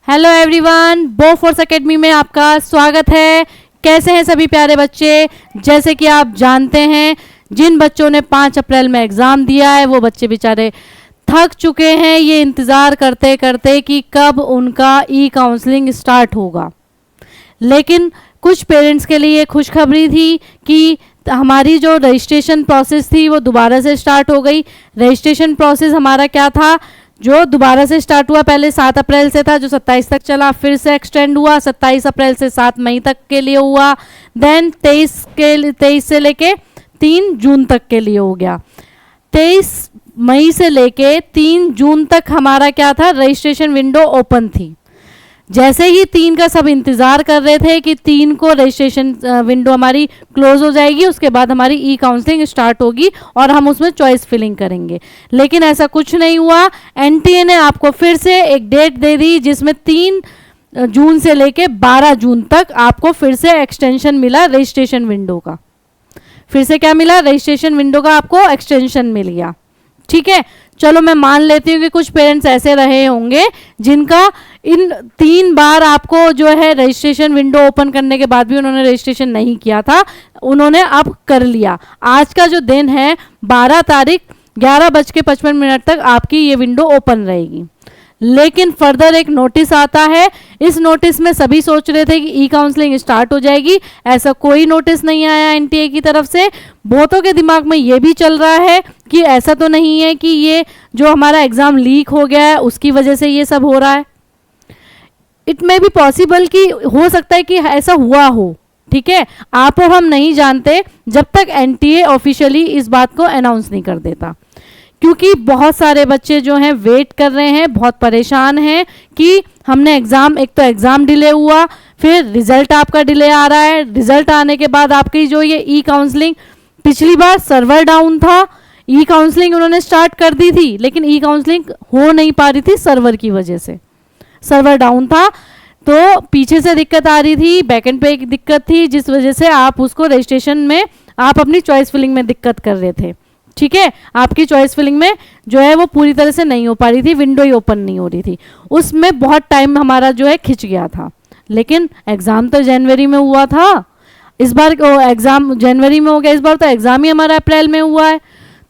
Hello everyone, बो force academy में आपका स्वागत है। कैसे हैं सभी प्यारे बच्चे? जैसे कि आप जानते हैं, जिन बच्चों ने 5 अप्रैल में एग्ज़ाम दिया है वो बच्चे बेचारे थक चुके हैं ये इंतज़ार करते करते कि कब उनका ई काउंसलिंग स्टार्ट होगा। लेकिन कुछ पेरेंट्स के लिए खुशखबरी थी कि हमारी जो रजिस्ट्रेशन प्रोसेस थी वो दोबारा से स्टार्ट हो गई। रजिस्ट्रेशन प्रोसेस हमारा क्या था, जो दोबारा से स्टार्ट हुआ, पहले 7 अप्रैल से था जो 27 तक चला, फिर से एक्सटेंड हुआ 27 अप्रैल से 7 मई तक के लिए हुआ, देन 23 से लेके 3 जून तक के लिए हो गया। 23 मई से लेके 3 जून तक हमारा क्या था, रजिस्ट्रेशन विंडो ओपन थी। जैसे ही 3 का सब इंतज़ार कर रहे थे कि 3 को रजिस्ट्रेशन विंडो हमारी क्लोज हो जाएगी, उसके बाद हमारी ई काउंसलिंग स्टार्ट होगी और हम उसमें चॉइस फिलिंग करेंगे। लेकिन ऐसा कुछ नहीं हुआ। एनटीए ने आपको फिर से एक डेट दे दी जिसमें 3 जून से लेके 12 जून तक आपको फिर से एक्सटेंशन मिला रजिस्ट्रेशन विंडो का। फिर से क्या मिला, रजिस्ट्रेशन विंडो का आपको एक्सटेंशन मिल गया। ठीक है, चलो मैं मान लेती हूँ कि कुछ पेरेंट्स ऐसे रहे होंगे जिनका इन 3 बार आपको जो है रजिस्ट्रेशन विंडो ओपन करने के बाद भी उन्होंने रजिस्ट्रेशन नहीं किया था, उन्होंने अब कर लिया। आज का जो दिन है 12 तारीख 11:55 तक आपकी ये विंडो ओपन रहेगी। लेकिन फर्दर एक नोटिस आता है। इस नोटिस में सभी सोच रहे थे कि ई काउंसलिंग स्टार्ट हो जाएगी, ऐसा कोई नोटिस नहीं आया एनटीए की तरफ से। बहुतों के दिमाग में ये भी चल रहा है कि ऐसा तो नहीं है कि ये जो हमारा एग्ज़ाम लीक हो गया है उसकी वजह से ये सब हो रहा है। इट मे बी पॉसिबल कि हो सकता है कि ऐसा हुआ हो। ठीक है, आप और हम नहीं जानते जब तक एनटीए ऑफिशियली इस बात को अनाउंस नहीं कर देता, क्योंकि बहुत सारे बच्चे जो हैं वेट कर रहे हैं, बहुत परेशान हैं कि हमने एग्ज़ाम, एक तो एग्ज़ाम डिले हुआ, फिर रिज़ल्ट आपका डिले आ रहा है, रिज़ल्ट आने के बाद आपकी जो ये ई काउंसलिंग, पिछली बार सर्वर डाउन था, ई काउंसलिंग उन्होंने स्टार्ट कर दी थी लेकिन ई काउंसलिंग हो नहीं पा रही थी सर्वर की वजह से। सर्वर डाउन था तो पीछे से दिक्कत आ रही थी, बैकएंड पे एक दिक्कत थी जिस वजह से आप उसको रजिस्ट्रेशन में, आप अपनी चॉइस फिलिंग में दिक्कत कर रहे थे। ठीक है, आपकी चॉइस फिलिंग में जो है वो पूरी तरह से नहीं हो पा रही थी, विंडो ही ओपन नहीं हो रही थी, उसमें बहुत टाइम हमारा जो है खिंच गया था। लेकिन एग्ज़ाम तो जनवरी में हुआ था, इस बार एग्ज़ाम जनवरी में हो गया, इस बार तो एग्ज़ाम ही हमारा अप्रैल में हुआ है।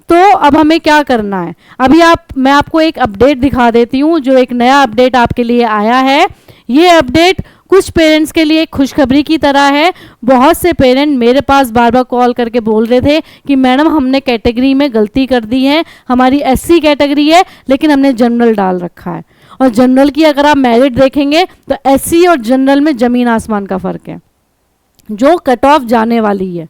तो अब हमें क्या करना है, अभी मैं आपको एक अपडेट दिखा देती हूँ, जो एक नया अपडेट आपके लिए आया है। ये अपडेट कुछ पेरेंट्स के लिए खुशखबरी की तरह है। बहुत से पेरेंट मेरे पास बार बार कॉल करके बोल रहे थे कि मैडम हमने कैटेगरी में गलती कर दी है, हमारी एससी कैटेगरी है लेकिन हमने जनरल डाल रखा है, और जनरल की अगर आप मेरिट देखेंगे तो एससी और जनरल में ज़मीन आसमान का फ़र्क है। जो कट ऑफ जाने वाली है,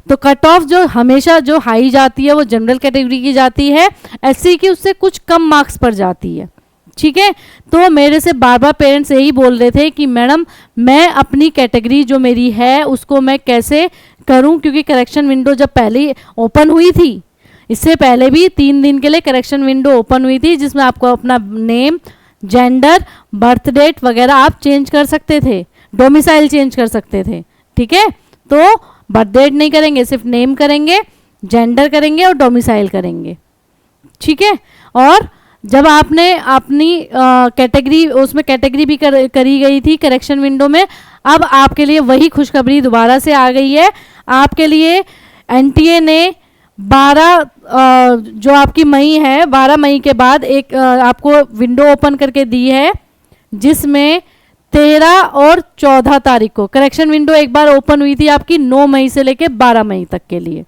तो कट ऑफ जो हमेशा जो हाई जाती है वो जनरल कैटेगरी की जाती है, एससी की उससे कुछ कम मार्क्स पर जाती है। ठीक है, तो मेरे से बार बार पेरेंट्स यही बोल रहे थे कि मैडम मैं अपनी कैटेगरी जो मेरी है उसको मैं कैसे करूं, क्योंकि करेक्शन विंडो जब पहले ओपन हुई थी, इससे पहले भी 3 दिन के लिए करेक्शन विंडो ओपन हुई थी जिसमें आपको अपना नेम, जेंडर, बर्थ डेट वगैरह आप चेंज कर सकते थे, डोमिसाइल चेंज कर सकते थे। ठीक है, तो बर्थ डेट नहीं करेंगे, सिर्फ नेम करेंगे, जेंडर करेंगे और डोमिसाइल करेंगे। ठीक है, और जब आपने अपनी कैटेगरी, उसमें कैटेगरी भी करी गई थी करेक्शन विंडो में, अब आपके लिए वही खुशखबरी दोबारा से आ गई है। आपके लिए एनटीए ने 12 जो आपकी मई है, 12 मई के बाद एक आपको विंडो ओपन करके दी है जिसमें 13 और 14 तारीख को करेक्शन विंडो एक बार ओपन हुई थी आपकी 9 मई से लेके 12 मई तक के लिए।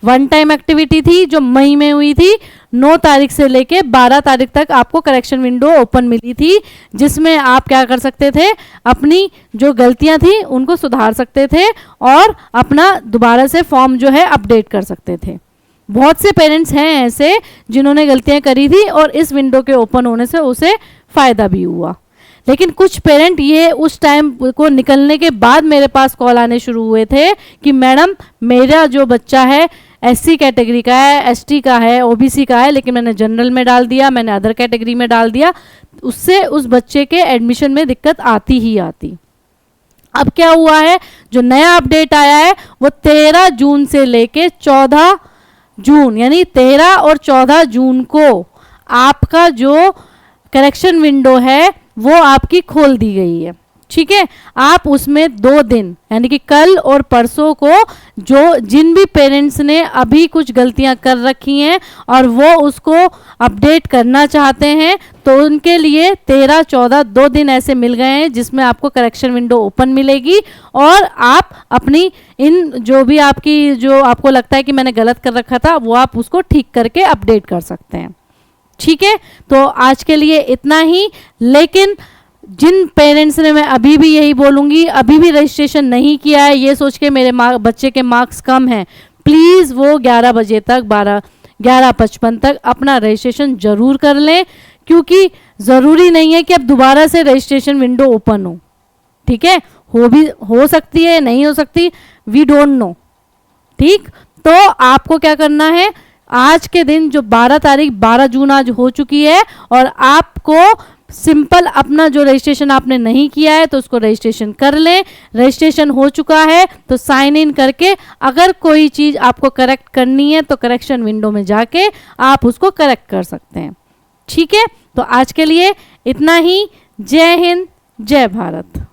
वन टाइम एक्टिविटी थी जो मई में हुई थी, 9 तारीख से लेके 12 तारीख तक आपको करेक्शन विंडो ओपन मिली थी, जिसमें आप क्या कर सकते थे, अपनी जो गलतियां थी उनको सुधार सकते थे और अपना दोबारा से फॉर्म जो है अपडेट कर सकते थे। बहुत से पेरेंट्स हैं ऐसे जिन्होंने गलतियां करी थी और इस विंडो के ओपन होने से उसे फ़ायदा भी हुआ। लेकिन कुछ पेरेंट ये उस टाइम को निकलने के बाद मेरे पास कॉल आने शुरू हुए थे कि मैडम मेरा जो बच्चा है एससी कैटेगरी का है, एसटी का है, ओबीसी का है, लेकिन मैंने जनरल में डाल दिया, मैंने अदर कैटेगरी में डाल दिया, उससे उस बच्चे के एडमिशन में दिक्कत आती ही आती। अब क्या हुआ है, जो नया अपडेट आया है वो 13 जून से लेके 14 जून, यानी 13 और 14 जून को आपका जो करेक्शन विंडो है वो आपकी खोल दी गई है। ठीक है, आप उसमें 2 दिन यानी कि कल और परसों को जिन भी पेरेंट्स ने अभी कुछ गलतियां कर रखी हैं और वो उसको अपडेट करना चाहते हैं, तो उनके लिए 13, 14 2 दिन ऐसे मिल गए हैं जिसमें आपको करेक्शन विंडो ओपन मिलेगी और आप अपनी इन जो भी जो आपको लगता है कि मैंने गलत कर रखा था वो आप उसको ठीक करके अपडेट कर सकते हैं। ठीक है, तो आज के लिए इतना ही। लेकिन जिन पेरेंट्स ने, मैं अभी भी यही बोलूँगी, अभी भी रजिस्ट्रेशन नहीं किया है ये सोच के मेरे बच्चे के मार्क्स कम हैं, प्लीज़ वो 11 बजे तक 11:55 तक अपना रजिस्ट्रेशन ज़रूर कर लें, क्योंकि ज़रूरी नहीं है कि अब दोबारा से रजिस्ट्रेशन विंडो ओपन हो। ठीक है, हो सकती है, नहीं हो सकती, वी डोंट नो। ठीक, तो आपको क्या करना है, आज के दिन जो 12 जून आज हो चुकी है, और आपको सिंपल अपना जो रजिस्ट्रेशन आपने नहीं किया है तो उसको रजिस्ट्रेशन कर लें। रजिस्ट्रेशन हो चुका है तो साइन इन करके अगर कोई चीज़ आपको करेक्ट करनी है तो करेक्शन विंडो में जाके आप उसको करेक्ट कर सकते हैं। ठीक है, तो आज के लिए इतना ही। जय हिंद, जय भारत।